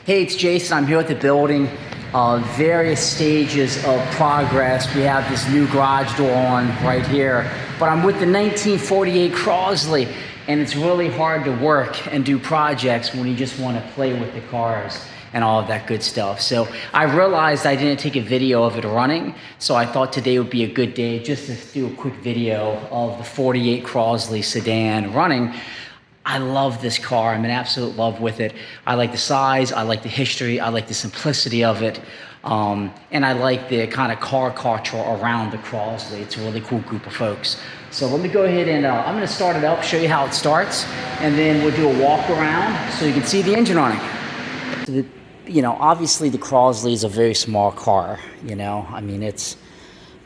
Hey, it's Jason. I'm here at the building. Various stages of progress. We have this new garage door on right here, but I'm with the 1948 Crosley, and it's really hard to work and do projects when you just want to play with the cars and all of that good stuff. So I realized I didn't take a video of it running, so I thought today would be a good day just to do a quick video of the 48 Crosley Sedan running. I love this car. I'm in absolute love with it. I like the size, I like the history, I like the simplicity of it, and I like the kind of car culture around the Crosley. It's a really cool group of folks. So let me go ahead and I'm going to start it up, show you how it starts, and then we'll do a walk around so you can see the engine running. You know, obviously the Crosley is a very small car, you know. I mean, it's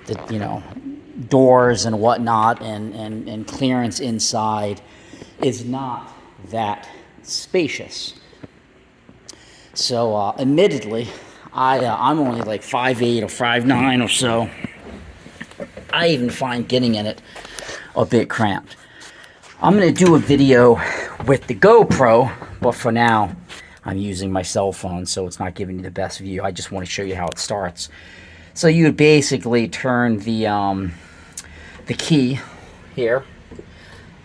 the, you know, doors and whatnot and clearance inside is not that spacious. So admittedly, I'm only like 5'8" or 5'9" or so. I even find getting in it a bit cramped. I'm going to do a video with the GoPro, but for now I'm using my cell phone, so it's not giving you the best view. I just want to show you how it starts. So you would basically turn the key here.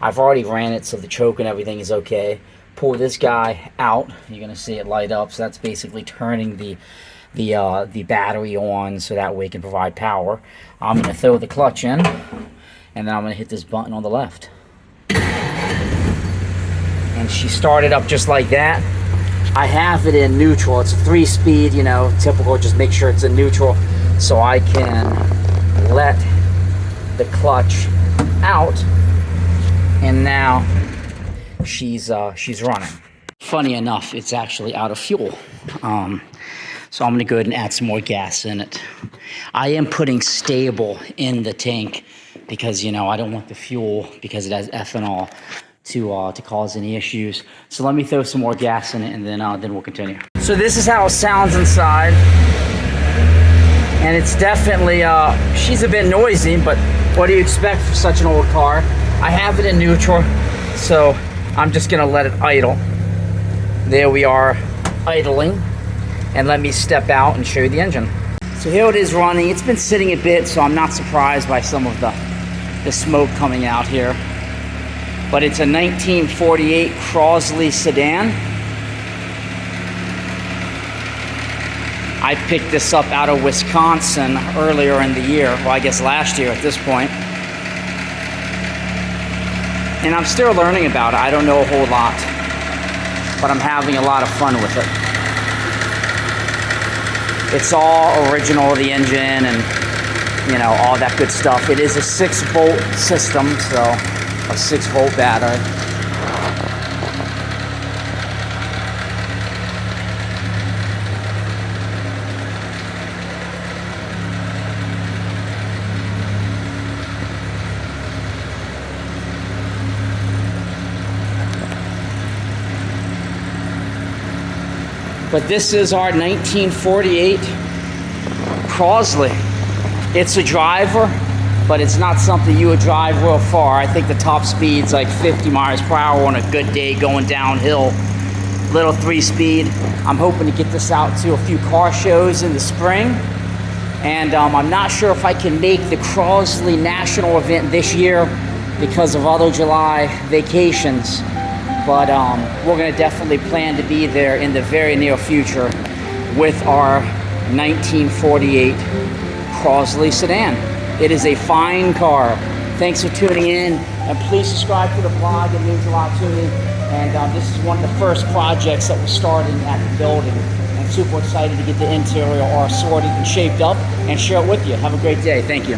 I've already ran it, so the choke and everything is okay. Pull this guy out. You're gonna see it light up. So that's basically turning the battery on, so that way it can provide power. I'm gonna throw the clutch in, and then I'm gonna hit this button on the left. And she started up just like that. I have it in neutral. It's a 3-speed, you know, typical. Just make sure it's in neutral, so I can let the clutch out. And now she's running. Funny enough, it's actually out of fuel. So I'm gonna go ahead and add some more gas in it. I am putting stable in the tank because, you know, I don't want the fuel, because it has ethanol, to cause any issues. So let me throw some more gas in it, and then we'll continue. So this is how it sounds inside. And it's definitely, she's a bit noisy, but what do you expect for such an old car? I have it in neutral, so I'm just gonna let it idle. There we are, idling. And let me step out and show you the engine. So here it is running. It's been sitting a bit, so I'm not surprised by some of the smoke coming out here. But it's a 1948 Crosley Sedan. I picked this up out of Wisconsin earlier in the year. Well, I guess last year at this point. And I'm still learning about it. I don't know a whole lot, but I'm having a lot of fun with it. It's all original, the engine and, you know, all that good stuff. It is a 6-volt system, so a 6-volt battery. But this is our 1948 Crosley. It's a driver, but it's not something you would drive real far. I think the top speed's like 50 miles per hour on a good day going downhill. Little 3-speed. I'm hoping to get this out to a few car shows in the spring. And I'm not sure if I can make the Crosley National event this year because of other July vacations. But we're going to definitely plan to be there in the very near future with our 1948 Crosley Sedan. It is a fine car. Thanks for tuning in, and please subscribe to the blog. It means a lot to me. And this is one of the first projects that we're starting at the building. I'm super excited to get the interior all sorted and shaped up and share it with you. Have a great day. Thank you.